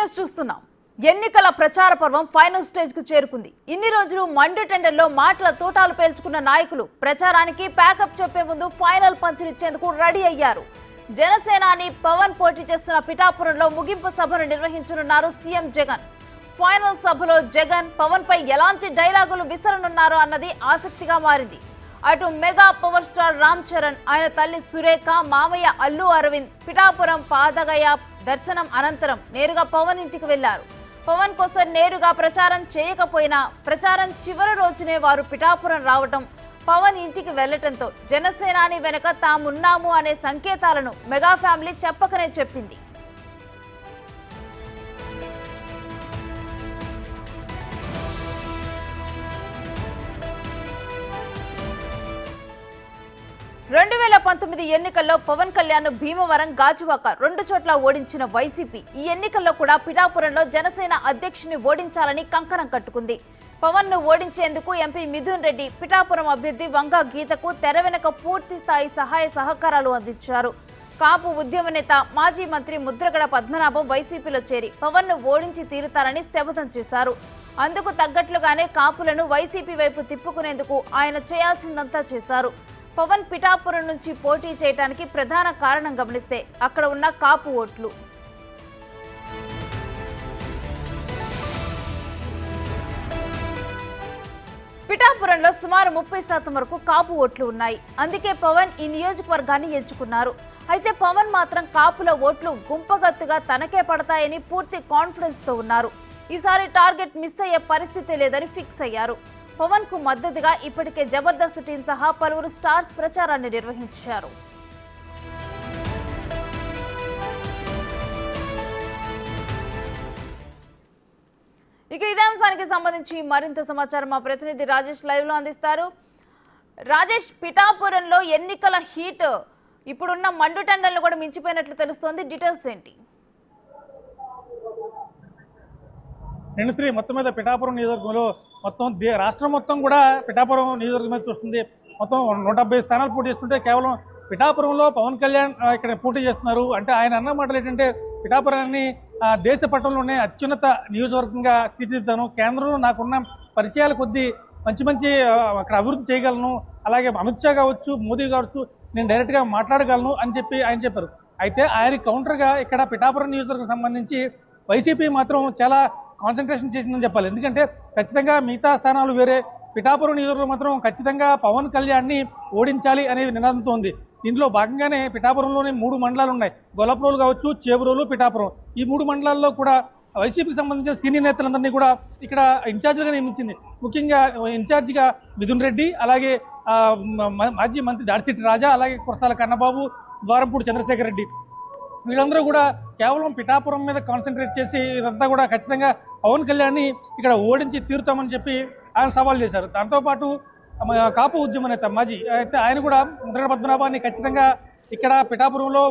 News చూస్తున్నాం. ఎన్నికల ప్రచార పర్వం ఫైనల్ స్టేజ్ కు చేరుకుంది. ఇన్ని రోజులు మండు టెండర్లో మాటల తూటాలు పేల్చుకున్న నాయకులు ప్రచారానికి ప్యాకప్ చెప్పే ముందు ఫైనల్ పంచునిచ్చేందుకు రెడీ అయ్యారు. జనసేనాని పవన్ పోటీ చేస్తున్న పిఠాపురంలో ముగింపు సభను నిర్వహించనున్నారు సీఎం జగన్. ఫైనల్ సభలో జగన్ పవన్ పై ఎలాంటి డైలాగులు విసరనున్నారో అన్నది ఆసక్తిగా మారింది. అటు mega power star Ram Charan, ఆయన తల్లి సురేఖ, మామయ్య అల్లు అరవింద్ పిఠాపురం పాదగయ దర్శనం అనంతరం నేరుగా పవన్ ఇంటికి వెళ్లారు. పవన్ కోసం నేరుగా ప్రచారం చేయకపోయినా ప్రచారం చివరి రోజునే వారు పిఠాపురం రావటం, పవన్ ఇంటికి వెళ్లటంతో జనసేనాని వెనక తామున్నాము అనే సంకేతాలను మెగా ఫ్యామిలీ చెప్పకనే చెప్పింది. రెండు 2019 ఎన్నికల్లో పవన్ కళ్యాణ్ భీమవరం, గాజువాక 2 చోట్ల ఓడించిన వైసీపీ ఈ ఎన్నికల్లో కూడా పిఠాపురంలో జనసేన అధ్యక్షుని ఓడించాలని కంకణం కట్టుకుంది. పవన్ ను ఓడించేందుకు ఎంపీ మిథున్ రెడ్డి, పిఠాపురం అభ్యర్థి వంగ గీతకు తెర వెనుక పూర్తి స్థాయి సహాయ సహకారాలు అందించారు. కాపు ఉద్యమ నేత మాజీ మంత్రి ముద్రగడ పద్మనాభం వైసీపీలో చేరి పవన్ ను ఓడించి తీరుతారని శపథం చేశారు. అందుకు తగ్గట్లుగానే కాపులను వైసీపీ వైపు తిప్పుకునేందుకు ఆయన చేయాల్సిందంతా చేశారు. పవన్ పిఠాపురం నుంచి పోటీ చేయడానికి ప్రధాన కారణం గమనిస్తే అక్కడ ఉన్న కాపు ఓట్లు. పిఠాపురంలో సుమారు 30% వరకు కాపు ఓట్లు ఉన్నాయి. అందుకే పవన్ ఈ నియోజకవర్గాన్ని ఎంచుకున్నారు. అయితే పవన్ మాత్రం కాపుల ఓట్లు గుంపగత్తుగా తనకే పడతాయని పూర్తి కాన్ఫిడెన్స్ తో ఉన్నారు. ఈసారి టార్గెట్ మిస్ అయ్యే పరిస్థితి లేదని ఫిక్స్ అయ్యారు. పవన్ కు మద్దతుగా ఇప్పటికే జబర్దస్త్ టీం సహా పలువురు స్టార్స్ ప్రచారాన్ని నిర్వహించారు. ఇక ఇదే అంశానికి సంబంధించి మరింత సమాచారం మా ప్రతినిధి రాజేష్ లైవ్ లో అందిస్తారు. రాజేష్, పిఠాపురంలో ఎన్నికల హీట్ ఇప్పుడున్న మండు టెండర్లు కూడా మించిపోయినట్లు తెలుస్తోంది. డీటెయిల్స్ ఏంటి? శ్రీ మొత్తం మీద పిఠాపురం నియోజకవర్గంలో మొత్తం రాష్ట్రం మొత్తం కూడా పిఠాపురం నియోజకవర్గం మీద చూస్తుంది. మొత్తం 170 స్థానాలు పోటీ చేస్తుంటే కేవలం పిఠాపురంలో పవన్ కళ్యాణ్ ఇక్కడ పోటీ చేస్తున్నారు. అంటే ఆయన అన్న మాటలు ఏంటంటే పిఠాపురాన్ని దేశ పట్టణంలోనే అత్యున్నత నియోజకవర్గంగా తీర్చిదిద్దాను, కేంద్రంలో నాకున్న పరిచయాల కొద్దీ మంచి అక్కడ అభివృద్ధి చేయగలను, అలాగే అమిత్ షా కావచ్చు, మోదీ కావచ్చు, నేను డైరెక్ట్గా మాట్లాడగలను అని చెప్పి ఆయన చెప్పారు. అయితే ఆయన కౌంటర్గా ఇక్కడ పిఠాపురం నియోజకవర్గం సంబంధించి వైసీపీ మాత్రం చాలా కాన్సన్ట్రేషన్ చేసిందని చెప్పాలి. ఎందుకంటే ఖచ్చితంగా మిగతా స్థానాలు వేరే, పిఠాపురం నియోజకవర్గం మాత్రం ఖచ్చితంగా పవన్ కళ్యాణ్ని ఓడించాలి అనే నినాదంతో ఉంది. దీంట్లో భాగంగానే పిఠాపురంలోని 3 మండలాలు ఉన్నాయి. గొల్లప్రోలు కావచ్చు, చేబ్రోలు, పిఠాపురం. ఈ 3 మండలాల్లో కూడా వైసీపీకి సంబంధించిన సీనియర్ నేతలందరినీ కూడా ఇక్కడ ఇన్ఛార్జిగా నియమించింది. ముఖ్యంగా ఇన్ఛార్జిగా మిథున్ రెడ్డి, అలాగే మాజీ మంత్రి దాడిశెట్టి రాజా, అలాగే కురసాల కన్నబాబు, ద్వారంపూడి చంద్రశేఖర్ రెడ్డి, వీళ్ళందరూ కూడా కేవలం పిఠాపురం మీద కాన్సన్ట్రేట్ చేసి ఇదంతా కూడా ఖచ్చితంగా పవన్ కళ్యాణ్ని ఇక్కడ ఓడించి తీరుతామని చెప్పి ఆయన సవాల్ చేశారు. దాంతోపాటు కాపు ఉద్యమ నేత మాజీ అయితే ఆయన కూడా ముద్రగడ పద్మనాభాన్ని ఖచ్చితంగా ఇక్కడ పిఠాపురంలో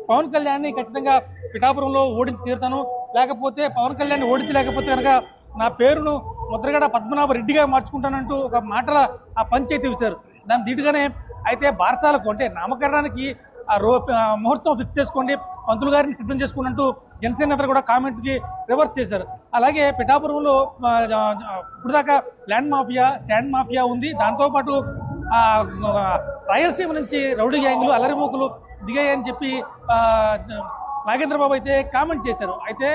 పవన్ కళ్యాణ్ని ఖచ్చితంగా పిఠాపురంలో ఓడించి తీరుతాను, లేకపోతే పవన్ కళ్యాణ్ని ఓడించలేకపోతే కనుక నా పేరును ముద్రగడ పద్మనాభ రెడ్డిగా మార్చుకుంటానంటూ ఒక మాటల ఆ పంచాయతీ వేశారు. దాని దీటుగానే అయితే బారసాలకు అంటే నామకరణానికి ముహూర్తం ఫిక్స్ చేసుకోండి, పంతులు గారిని సిద్ధం చేసుకున్నట్టు జనసేన నేతలు కూడా కామెంట్కి రివర్స్ చేశారు. అలాగే పిఠాపురంలో ఇప్పుడు దాకా ల్యాండ్ మాఫియా, శాండ్ మాఫియా ఉంది. దాంతోపాటు రాయలసీమ నుంచి రౌడీ గ్యాంగులు, అల్లరిమూకులు దిగాయని చెప్పి నాగేంద్రబాబు అయితే కామెంట్ చేశారు. అయితే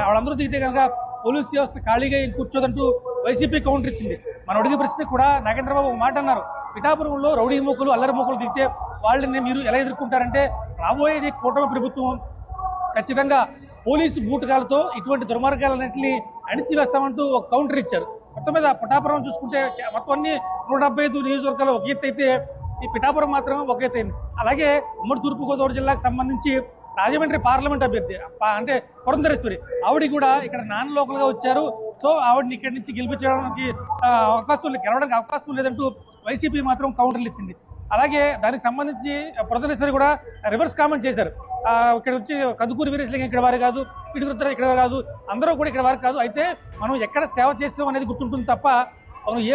వాళ్ళందరూ దిగితే కనుక పోలీసు వ్యవస్థ ఖాళీగా కూర్చోదంటూ వైసీపీ కౌంటర్ ఇచ్చింది. మన అడిగిన ప్రశ్న కూడా నాగేంద్రబాబు ఒక మాట అన్నారు, పిఠాపురంలో రౌడీ మూకులు, అల్లరి మూకులు దిగితే వాళ్ళని మీరు ఎలా ఎదుర్కొంటారంటే రాబోయేది కూటమి ప్రభుత్వం, ఖచ్చితంగా పోలీసు బూటకాలతో ఇటువంటి దుర్మార్గాలన్నింటినీ అణిచివేస్తామంటూ ఒక కౌంటర్ ఇచ్చారు. మొత్తం మీద పిఠాపురం చూసుకుంటే మొత్తం అన్ని 175 నియోజకవర్గాలు ఒక ఎత్తు అయితే ఈ పిఠాపురం మాత్రం ఒక ఎత్తు అయింది. అలాగే ఉమ్మడి తూర్పుగోదావరి జిల్లాకు సంబంధించి రాజమండ్రి పార్లమెంట్ అభ్యర్థి అంటే పురంధరేశ్వరి, ఆవిడ కూడా ఇక్కడ నాన్ లోకల్ గా వచ్చారు. సో ఆవిడని ఇక్కడి నుంచి గెలిపించడానికి గెలవడానికి అవకాశం లేదంటూ వైసీపీ మాత్రం కౌంటర్లు ఇచ్చింది. అలాగే దానికి సంబంధించి పురంధరేశ్వరి కూడా రివర్స్ కామెంట్ చేశారు. ఇక్కడ వచ్చి కందుకూరి వీరేశలింగం ఇక్కడ వారు కాదు, పిడుగురుద్దర ఇక్కడ కాదు, అందరూ కూడా ఇక్కడ వారు కాదు. అయితే మనం ఎక్కడ సేవ చేసాం అనేది గుర్తుంటుంది తప్ప మనం ఏ